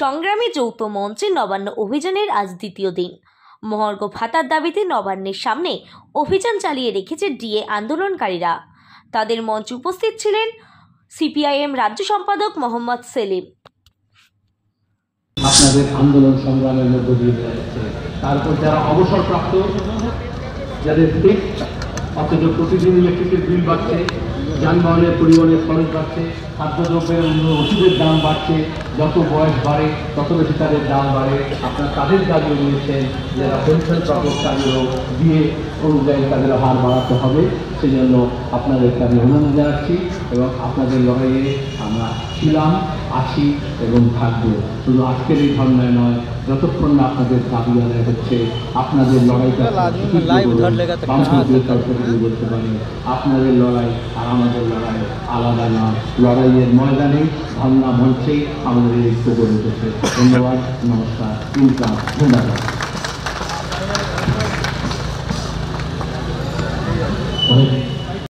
সংগ্রামী যৌথ মঞ্চের নবান্ন অভিযানের আজ দ্বিতীয় দিন। মহার্ঘ ভাতার দাবিতে নবান্নের সামনে অভিযান চালিয়ে রেখেছে ডিএ আন্দোলনকারীরা। তাদের মঞ্চে উপস্থিত ছিলেন সিপিআইএম রাজ্য সম্পাদক মোহাম্মদ সেলিম। আপনাদের আন্দোলন সংগ্রামের মধ্য দিয়ে যাচ্ছে, তারপর যারা অবসরপ্রাপ্ত, যাদের ফিক্সড অথচ প্রতিদিন ইলেকট্রিকের বিল বাড়ছে, যানবাহনের পরিবহনের খরচ বাড়ছে, খাদ্যদ্রব্যের ওষুধের দাম বাড়ছে, যত বয়স বাড়ে তত বেশি তাদের দাম বাড়ে। আপনারা তাদের দাবি নিয়েছেন যারা পেনশন প্রাপক তাদেরও দিয়ে অনুযায়ী তাদের হার বাড়াতে হবে। সেই জন্য আপনাদেরকে আমি অভিনন্দন জানাচ্ছি এবং আপনাদের লড়াইয়ে আমরা ছিলাম, আছি এবং থাকবো। শুধু আজকের এই ধর্নায় নয়, যতক্ষণ না আপনাদের দাবি আদায় হচ্ছে, আপনাদের লড়াইটা বলতে পারি আপনাদের লড়াই আর আমাদের লড়াই আলাদা না। লড়াইয়ের ময়দানে ধর্না মঞ্চেই আমাদের এই ঐক্য গড়ে উঠেছে। ধন্যবাদ, নমস্কার, ইনকাম, ধন্যবাদ।